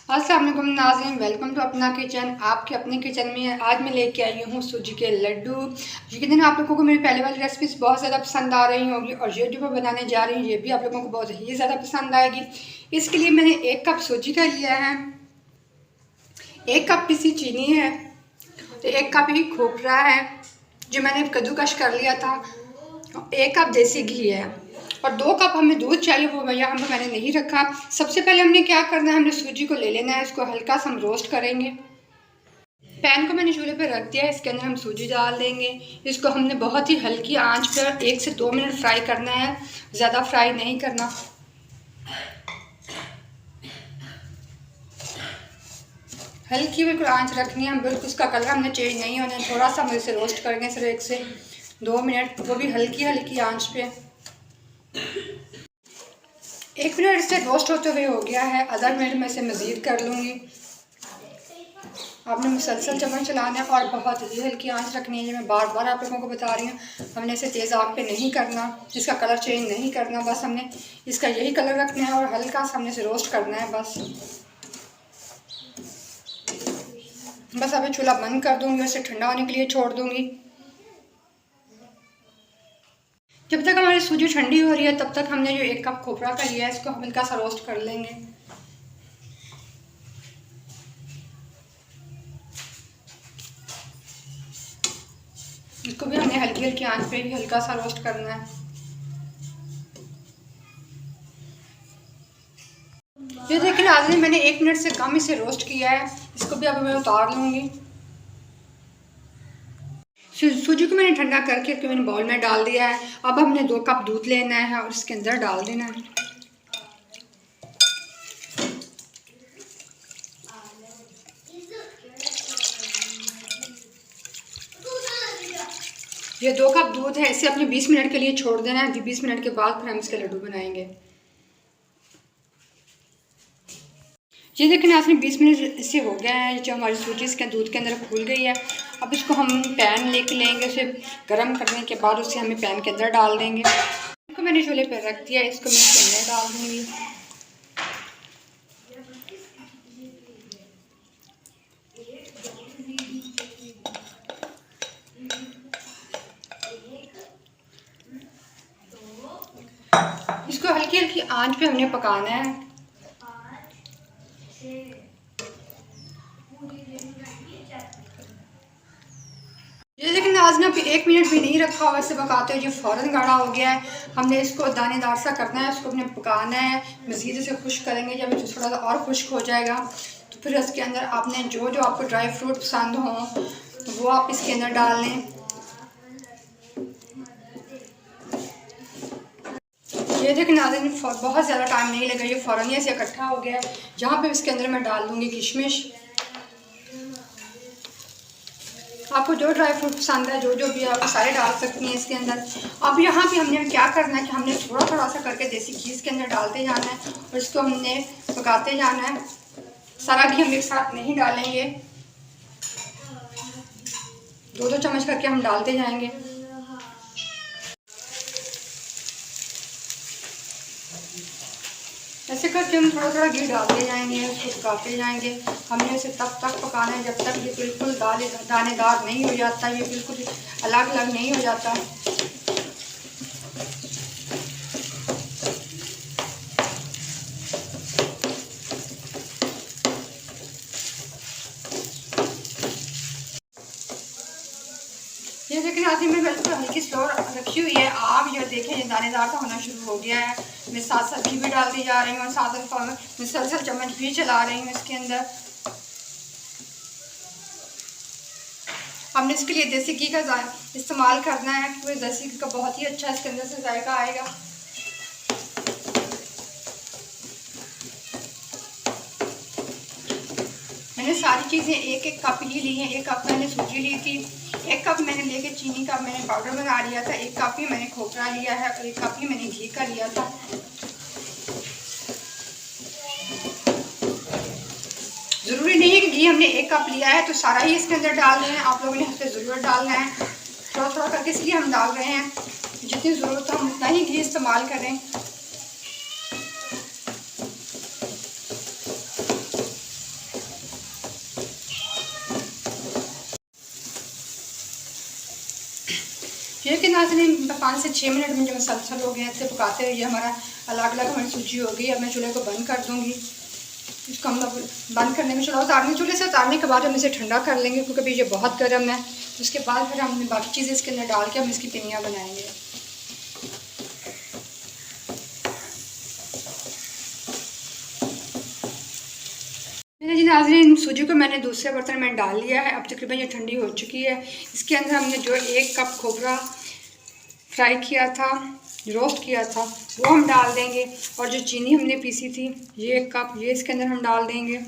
अस्सलाम वालेकुम नाज़रीन, वेलकम टू अपना किचन। आपके अपने किचन में आज मैं लेके आई हूँ सूजी के लड्डू। यकीनन आप लोगों को मेरी पहले वाली रेसिपीज़ बहुत ज़्यादा पसंद आ रही होंगी और ये जो मैं बनाने जा रही हूँ ये भी आप लोगों को बहुत ही ज़्यादा पसंद आएगी। इसके लिए मैंने 1 कप सूजी का लिया है, 1 कप पिसी चीनी है, तो 1 कप ही खोपरा है जो मैंने कद्दूकश कर लिया था, 1 कप देसी घी है और 2 कप हमें दूध चाहिए, वो यहाँ पर मैंने नहीं रखा। सबसे पहले हमने क्या करना है, हमने सूजी को ले लेना है, इसको हल्का सा हम रोस्ट करेंगे। पैन को मैंने चूल्हे पर रख दिया है, इसके अंदर हम सूजी डाल देंगे। इसको हमने बहुत ही हल्की आंच पर 1 से 2 मिनट फ्राई करना है, ज़्यादा फ्राई नहीं करना। हल्की बिल्कुल आंच रखनी है, हम बिल्कुल उसका कलर हमने चेंज नहीं होना है। थोड़ा सा हम इसे रोस्ट करेंगे, सिर्फ 1 से 2 मिनट, वो भी हल्की हल्की आंच पे। 1 मिनट से रोस्ट होते हुए हो गया है, आधा मिनट में इसे मज़ीद कर लूँगी। आपने मुसलसल चम्मच चलाना है और बहुत ही हल्की आंच रखनी है, ये मैं बार बार आप लोगों को बता रही हूँ। हमने इसे तेज़ आग पे नहीं करना, इसका कलर चेंज नहीं करना, बस हमने इसका यही कलर रखना है और हल्का सा हमने इसे रोस्ट करना है बस। अभी चूल्हा बंद कर दूँगी और इसे ठंडा होने के लिए छोड़ दूँगी। जब तक हमारी सूजी ठंडी हो रही है तब तक हमने जो 1 कप खोपरा का लिया है इसको हम हल्का सा रोस्ट कर लेंगे। इसको भी हमने हल्की हल्की आंच पे ही हल्का सा रोस्ट करना है। ये देखिए नाज़रीन, मैंने 1 मिनट से कम इसे रोस्ट किया है, इसको भी अब मैं उतार लूँगी। सूजी को मैंने ठंडा करके इसको मैंने बाउल में डाल दिया है। अब हमने 2 कप दूध लेना है और इसके अंदर डाल देना है। ये 2 कप दूध है, इसे अपने 20 मिनट के लिए छोड़ देना है। 20 मिनट के बाद फिर हम इसके लड्डू बनाएंगे। ये देखिए नाज़रीन, 20 मिनट इससे हो गया है, जो हमारी सूजी इसके दूध के अंदर फूल गई है। अब इसको हम पैन लेके लेंगे, उसे गर्म करने के बाद उसे हमें पैन के अंदर डाल देंगे। इसको मैंने चूल्हे पर रख दिया, इसको मैं इसके अंदर डाल दूँगी। इसको हल्की हल्की आंच पे हमने पकाना है। ये लेकिन नाज़रीन अभी 1 मिनट भी नहीं रखा हुआ इसे पकाते हुए, ये फ़ौरन गाढ़ा हो गया है। हमने इसको दानेदार सा करना है, इसको अपने पकाना है, मज़ीद इसे खुश्क करेंगे। जब ये थोड़ा सा और खुश्क हो जाएगा तो फिर इसके अंदर आपने जो जो आपको ड्राई फ्रूट पसंद हो वो आप इसके अंदर डाल लें। ये देखिए नाज़रीन, बहुत ज़्यादा टाइम नहीं लगा, ये फ़ौरन ही से इकट्ठा हो गया है। जहाँ पे इसके अंदर मैं डाल दूँगी किशमिश। आपको जो ड्राई फ्रूट पसंद है, जो जो भी आप सारे डाल सकती हैं इसके अंदर। अब यहाँ पे हमने क्या करना है कि हमने थोड़ा थोड़ा सा करके देसी घी इसके अंदर डालते जाना है और इसको हमने पकाते जाना है। सारा घी हम एक साथ नहीं डालेंगे, 2-2 चम्मच करके हम डालते जाएंगे। ऐसे करके हम थोड़ा थोड़ा घी डालते जाएंगे, उसको पकाते जाएंगे। हमने इसे तब तक पकाना है जब तक ये बिल्कुल दानेदार नहीं हो जाता, ये बिल्कुल अलग अलग नहीं हो जाता। ये देखिए नाज़रीन, मैं बिल्कुल हल्की स्लो रखी हुई है। आप ये देखें, ये दानेदार सा होना शुरू हो गया है। मैं साथ साथ घी भी डालती जा रही हूँ और साथ साथ मुसलसल चम्मच भी चला रही हूँ इसके अंदर। हमने इसके लिए देसी घी का इस्तेमाल करना है, क्योंकि देसी घी का बहुत ही अच्छा इसके अंदर से जायका आएगा। मैंने सारी चीज़ें 1-1 कप ही ली हैं। 1 कप मैंने सूजी ली थी, 1 कप मैंने लेके चीनी का मैंने पाउडर बना लिया था, 1 कप ही मैंने खोपरा लिया है और 1 कप ही मैंने घी का लिया था। ज़रूरी नहीं है कि घी हमने 1 कप लिया है तो सारा ही इसके अंदर डाल देना है, आप लोगों ने हमें ज़रूरत डालना है। थोड़ा थोड़ा करके इसलिए हम डाल रहे हैं, जितनी ज़रूरत हो हम उतना ही घी इस्तेमाल करें। ये कि नाज़रीन 5 से 6 मिनट मुझे मसलसल हो गए हैं, ऐसे पकाते हुए ये हमारा अलग अलग हमारी सूजी हो गई। अब मैं चूल्हे को बंद कर दूँगी। इसको हम बंद करने में चूल्हा उतारने चूल्हे से उतारने के बाद हम इसे ठंडा कर लेंगे, क्योंकि अभी ये बहुत गर्म है। उसके बाद फिर हम बाकी चीज़ें इसके अंदर डाल के हम इसकी पिनियाँ बनाएंगे। मैंने जी नाज़रीन सूजी को मैंने दूसरे बर्तन में डाल लिया है। अब तकरीबन ये ठंडी हो चुकी है। इसके अंदर हमने जो 1 कप खोपरा फ्राई किया था, रोस्ट किया था, वो हम डाल देंगे। और जो चीनी हमने पीसी थी ये 1 कप, ये इसके अंदर हम डाल देंगे।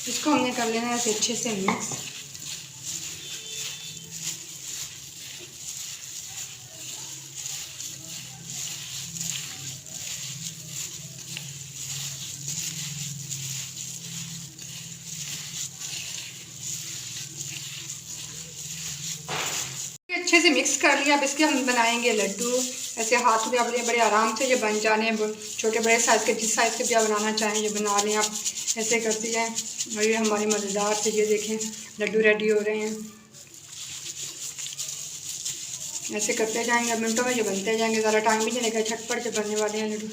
इसको हमने कर लेना है अच्छे से मिक्स। अच्छे से मिक्स कर लिया। अब इसके हम बनाएंगे लड्डू। ऐसे हाथ में अपने बड़े आराम से ये बन जाने हैं। छोटे बड़े साइज़ के, जिस साइज़ के भी आप बनाना चाहें ये बना लें आप। ऐसे करती जाएँ और ये हमारे मज़ेदार से ये देखें लड्डू रेडी हो रहे हैं। ऐसे करते जाएंगे, अब मिनटों में ये बनते जाएंगे, ज़्यादा टाइम भी नहीं लगेगा, झटपट से बनने वाले हैं लड्डू।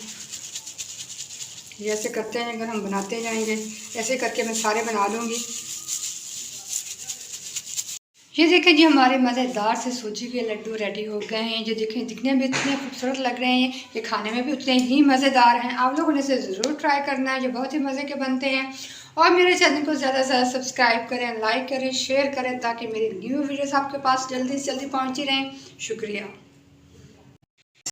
ये ऐसे करते जाएंगे, हम बनाते जाएंगे। ऐसे करके मैं सारे बना लूँगी। ये देखें जी हमारे मज़ेदार से सूजी के लड्डू रेडी हो गए हैं। ये देखें दिखने में इतने खूबसूरत लग रहे हैं, ये खाने में भी उतने ही मज़ेदार हैं। आप लोगों ने इसे ज़रूर ट्राई करना है, ये बहुत ही मज़े के बनते हैं। और मेरे चैनल को ज़्यादा से ज़्यादा सब्सक्राइब करें, लाइक करें, शेयर करें, ताकि मेरी न्यू वीडियोस आपके पास जल्दी से जल्दी पहुँची रहें। शुक्रिया।